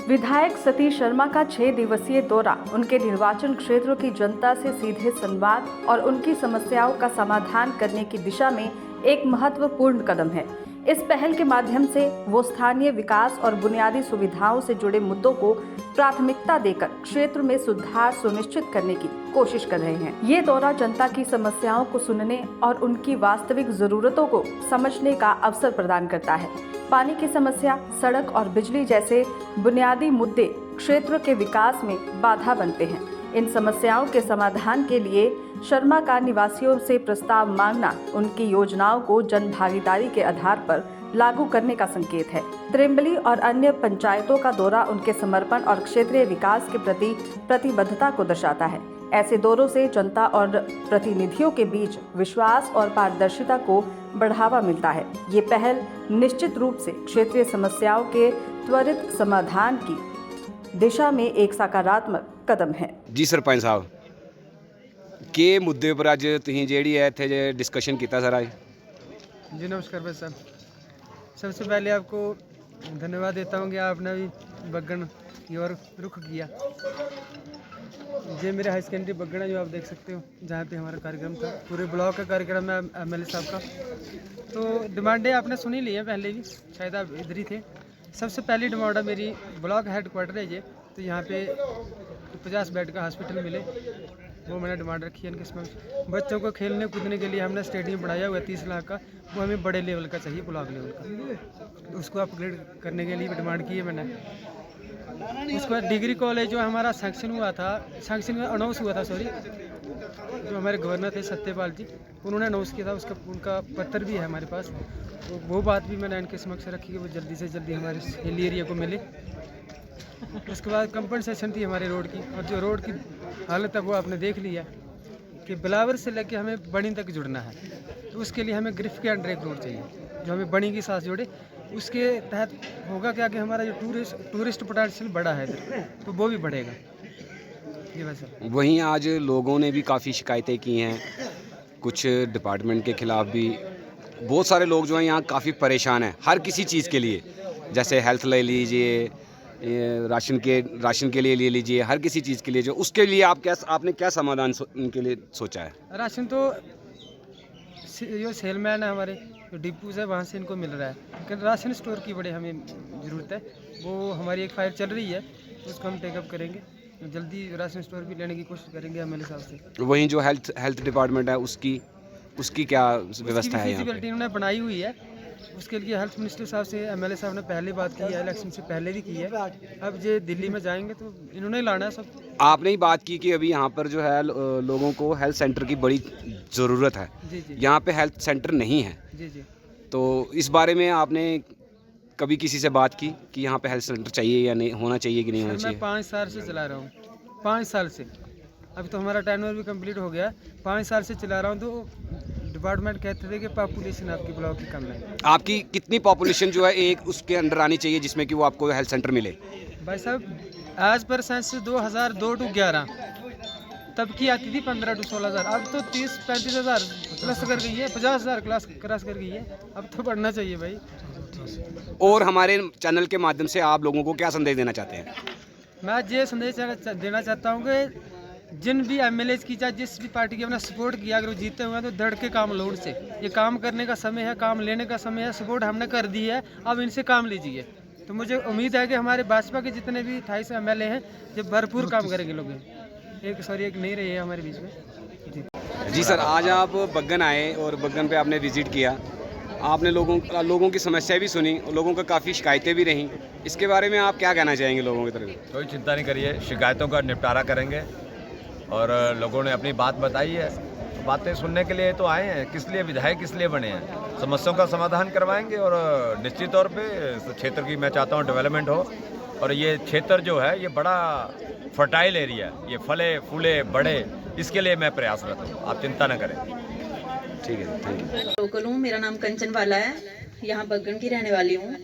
विधायक सतीश शर्मा का 6 दिवसीय दौरा उनके निर्वाचन क्षेत्रों की जनता से सीधे संवाद और उनकी समस्याओं का समाधान करने की दिशा में एक महत्वपूर्ण कदम है। इस पहल के माध्यम से वो स्थानीय विकास और बुनियादी सुविधाओं से जुड़े मुद्दों को प्राथमिकता देकर क्षेत्र में सुधार सुनिश्चित करने की कोशिश कर रहे हैं। ये दौरा जनता की समस्याओं को सुनने और उनकी वास्तविक जरूरतों को समझने का अवसर प्रदान करता है। पानी की समस्या, सड़क और बिजली जैसे बुनियादी मुद्दे क्षेत्र के विकास में बाधा बनते हैं। इन समस्याओं के समाधान के लिए शर्मा का निवासियों से प्रस्ताव मांगना उनकी योजनाओं को जन भागीदारी के आधार पर लागू करने का संकेत है। त्रिम्बली और अन्य पंचायतों का दौरा उनके समर्पण और क्षेत्रीय विकास के प्रति प्रतिबद्धता को दर्शाता है। ऐसे दौरों से जनता और प्रतिनिधियों के बीच विश्वास और पारदर्शिता को बढ़ावा मिलता है। ये पहल निश्चित रूप से क्षेत्रीय समस्याओं के त्वरित समाधान की दिशा में एक सकारात्मक कदम है। जी सरपंच साहब के मुद्दे पर अज तुसीं जिहड़ी है इत्थे डिस्कशन किया सर? आज जी नमस्कार भाई साहब, सबसे पहले आपको धन्यवाद देता हूँ कि आपने भी बग्गन की ओर रुख किया। ये मेरे हाई सेकेंडरी बग्गन है जो आप देख सकते हो, जहाँ पे हमारा कार्यक्रम था। पूरे ब्लॉक का कार्यक्रम है एमएलए साहब का। तो डिमांडें आपने सुनी ली हैं पहले भी, शायद आप इधर ही थे। सबसे पहली डिमांड है मेरी, ब्लॉक हेडक्वार्टर है ये, तो यहाँ पे 50 बेड का हॉस्पिटल मिले, वो मैंने डिमांड रखी है इनके समक्ष। बच्चों को खेलने कूदने के लिए हमने स्टेडियम बनाया हुआ है 30 लाख का, वो हमें बड़े लेवल का चाहिए, ब्लॉक लेवल का। उसको अपग्रेड करने के लिए डिमांड की है मैंने। उसके बाद डिग्री कॉलेज जो हमारा सैंक्शन हुआ था, सैंक्शन में अनाउंस हुआ था, सॉरी, जो हमारे गवर्नर थे सत्यपाल जी, उन्होंने अनाउंस किया था, उनका पत्र भी है हमारे पास। तो वो बात भी मैंने इनके समक्ष रखी कि वो जल्दी से जल्दी हमारे हिल एरिया को मिले। उसके बाद कंपनसेशन थी हमारे रोड की, और जो रोड की हालत है वो आपने देख लिया कि बिलावर से लेके हमें बनी तक जुड़ना है। तो उसके लिए हमें ग्रिफ के अंडर एक रोड चाहिए जो हमें बनी के साथ जोड़े। उसके तहत होगा क्या कि हमारा जो टूरिस्ट पोटेंशियल बड़ा है इधर, तो वो भी बढ़ेगा। जी वैसे वहीं आज लोगों ने भी काफ़ी शिकायतें की हैं, कुछ डिपार्टमेंट के खिलाफ भी। बहुत सारे लोग जो हैं यहाँ काफ़ी परेशान हैं हर किसी चीज़ के लिए, जैसे हेल्थ ले लीजिए, राशन के लिए ले लीजिए, हर किसी चीज़ के लिए। जो उसके लिए आपने क्या समाधान उनके लिए सोचा है? राशन तो जो सेलमैन है हमारे, जो डिपूज है वहाँ से इनको मिल रहा है, लेकिन राशन स्टोर की बड़ी हमें ज़रूरत है। वो हमारी एक फाइल चल रही है, उसको हम टेकअप करेंगे, जल्दी राशन स्टोर भी लेने की कोशिश करेंगे एमएलए साहब से। वहीं जो हेल्थ डिपार्टमेंट है उसकी क्या व्यवस्था है? फिजिबिलिटी इन्होंने बनाई हुई है, उसके लिए हेल्थ मिनिस्टर साहब से एमएलए साहब ने पहले बात की है, इलेक्शन से पहले भी की है। अब ये दिल्ली में जाएंगे तो इन्होंने ही लाना है सब। आपने ही बात की कि अभी यहाँ पर जो है लोगों को हेल्थ सेंटर की बड़ी ज़रूरत है। जी जी, यहाँ पे हेल्थ सेंटर नहीं है। जी जी। तो इस बारे में आपने कभी किसी से बात की कि यहाँ पे हेल्थ सेंटर चाहिए या नहीं, होना चाहिए कि नहीं होना चाहिए? मैं 5 साल से चला रहा हूँ, 5 साल से। अभी तो हमारा टेन्योर भी कंप्लीट हो गया, 5 साल से चला रहा हूँ। तो डिपार्टमेंट कहते थे कि पॉपुलेशन आपकी ब्लॉक की कम है। आपकी कितनी पॉपुलेशन जो है एक उसके अंडर आनी चाहिए जिसमें कि वो आपको हेल्थ सेंटर मिले? भाई साहब, एज पर सेंसस 2002 to 11 तब की आती थी 15 to 16,000। अब तो 30-35 हज़ार प्लस कर गई है, 50,000 क्रॉस कर गई है। अब तो बढ़ना चाहिए भाई। और हमारे चैनल के माध्यम से आप लोगों को क्या संदेश देना चाहते हैं? मैं ये संदेश देना चाहता हूँ कि जिन भी एमएलए की, चाहे जिस भी पार्टी की हमने सपोर्ट किया, अगर वो जीते हुए हैं तो धड़ के काम लो उनसे। ये काम करने का समय है, काम लेने का समय है। सपोर्ट हमने कर दी है, अब इनसे काम लीजिए। तो मुझे उम्मीद है कि हमारे भाजपा के जितने भी 28 एमएलए हैं ये भरपूर काम करेंगे लोग। एक नहीं रही है हमारे बीच में। जी सर, आज आप बग्गन आए और बग्गन पे आपने विज़िट किया, आपने लोगों की समस्याएं भी सुनी, लोगों का काफ़ी शिकायतें भी रहीं। इसके बारे में आप क्या कहना चाहेंगे लोगों की तरफ? कोई चिंता नहीं करिए, शिकायतों का निपटारा करेंगे। और लोगों ने अपनी बात बताई है, तो बातें सुनने के लिए तो आए हैं। किस लिए विधायक किस लिए बने हैं? समस्याओं का समाधान करवाएंगे। और निश्चित तौर पे क्षेत्र की मैं चाहता हूँ डेवलपमेंट हो। और ये क्षेत्र जो है ये बड़ा फर्टाइल एरिया है, ये फले फूले बढ़े, इसके लिए मैं प्रयासरत हूँ, आप चिंता न करें। ठीक है, थैंक यू। लोकल हूँ, मेरा नाम कंचन वाला है, यहाँ बग्गन की रहने वाली हूँ।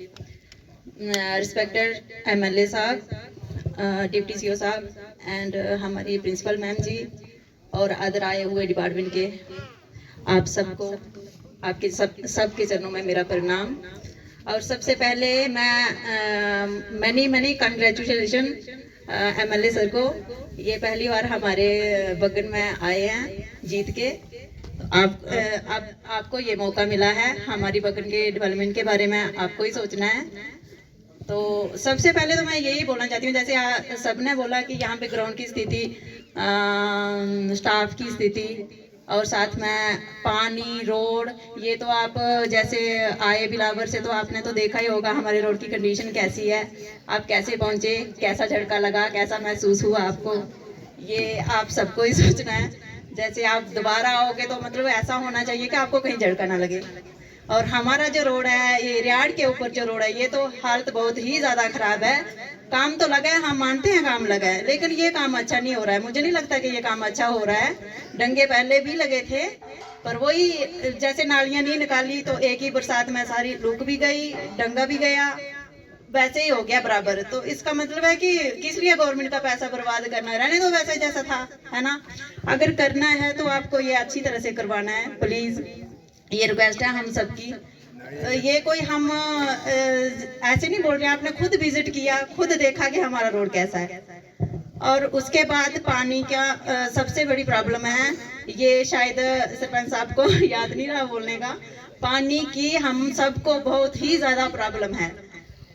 रिस्पेक्टेड एमएलए साहब, डिप्टी सीओ साहब एंड हमारी प्रिंसिपल मैम जी और अदर आए हुए डिपार्टमेंट के आप सबको, आपके सबके चरणों में मेरा प्रणाम। और सबसे पहले मैं मनी कंग्रेचुलेशन एमएलए सर को। ये पहली बार हमारे बगन में आए हैं जीत के। आपको ये मौका मिला है, हमारी बगन के डेवलपमेंट के बारे में आपको ही सोचना है। तो सबसे पहले तो मैं यही बोलना चाहती हूँ, जैसे सबने बोला कि यहाँ पे ग्राउंड की स्थिति, स्टाफ की स्थिति और साथ में पानी, रोड, ये तो आप जैसे आए बिलावर से तो आपने तो देखा ही होगा हमारे रोड की कंडीशन कैसी है। आप कैसे पहुँचे, कैसा झटका लगा, कैसा महसूस हुआ आपको, ये आप सबको ही सोचना है। जैसे आप दोबारा आओगे तो मतलब ऐसा होना चाहिए कि आपको कहीं झटका ना लगे। और हमारा जो रोड है, ये रियाड़ के ऊपर जो रोड है, ये तो हालत बहुत ही ज़्यादा ख़राब है। काम तो लगा है, हम मानते हैं काम लगा है, लेकिन ये काम अच्छा नहीं हो रहा है। मुझे नहीं लगता कि ये काम अच्छा हो रहा है। डंगे पहले भी लगे थे, पर वही जैसे नालियाँ नहीं निकाली तो एक ही बरसात में सारी रुक भी गई, डंगा भी गया, वैसे ही हो गया बराबर। तो इसका मतलब है कि किस लिए गवर्नमेंट का पैसा बर्बाद करना है, रहने दो वैसे जैसा था, है ना। अगर करना है तो आपको ये अच्छी तरह से करवाना है, प्लीज़, ये रिक्वेस्ट है हम सबकी। ये कोई हम ऐसे नहीं बोल रहे हैं, आपने खुद विजिट किया, खुद देखा कि हमारा रोड कैसा है। और उसके बाद पानी का सबसे बड़ी प्रॉब्लम है, ये शायद सरपंच साहब को याद नहीं रहा बोलने का। पानी की हम सबको बहुत ही ज़्यादा प्रॉब्लम है।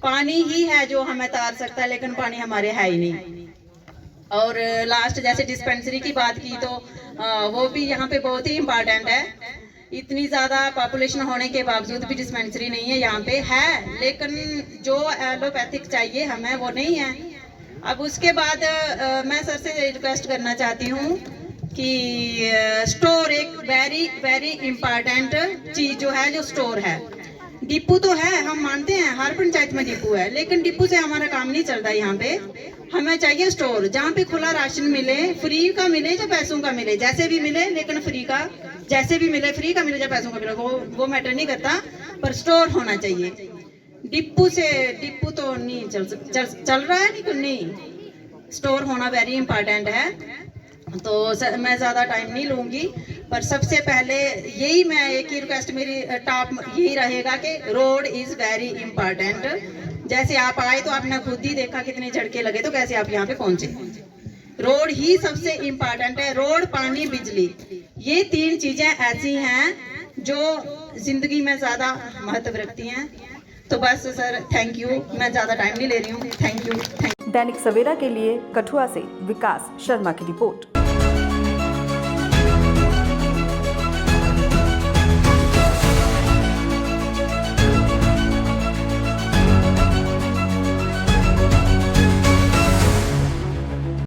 पानी ही है जो हमें तार सकता है, लेकिन पानी हमारे है ही नहीं। और लास्ट जैसे डिस्पेंसरी की बात की तो वो भी यहाँ पे बहुत ही इम्पोर्टेंट है। इतनी ज़्यादा पॉपुलेशन होने के बावजूद भी डिस्पेंसरी नहीं है यहाँ पे, है लेकिन जो एलोपैथिक चाहिए हमें वो नहीं है। अब उसके बाद मैं सर से रिक्वेस्ट करना चाहती हूँ कि स्टोर एक वेरी इम्पॉर्टेंट चीज़ जो है, जो स्टोर है। डिपो तो है, हम मानते हैं हर पंचायत में डिपो है, लेकिन डिपो से हमारा काम नहीं चलता यहाँ पे। हमें चाहिए स्टोर जहाँ पे खुला राशन मिले, फ्री का मिले या पैसों का मिले, जैसे भी मिले, लेकिन फ्री का जैसे भी मिले, फ्री का मिले या पैसों का मिले, वो मैटर नहीं करता, पर स्टोर होना चाहिए। डिपो तो नहीं चल रहा है, नहीं, स्टोर होना वेरी इंपॉर्टेंट है। तो मैं ज़्यादा टाइम नहीं लूँगी, पर सबसे पहले यही मैं एक ही रिक्वेस्ट मेरी टॉप यही रहेगा कि रोड इज़ वेरी इम्पॉर्टेंट। जैसे आप आए तो आपने खुद ही देखा कितने झटके लगे, तो कैसे आप यहाँ पे पहुँचे। रोड ही सबसे इम्पॉर्टेंट है, रोड, पानी, बिजली, ये 3 चीज़ें ऐसी हैं जो ज़िंदगी में ज़्यादा महत्व रखती हैं। तो बस सर, थैंक यू, मैं ज़्यादा टाइम नहीं ले रही हूँ, थैंक यू। दैनिक सवेरा के लिए कठुआ से विकास शर्मा की रिपोर्ट।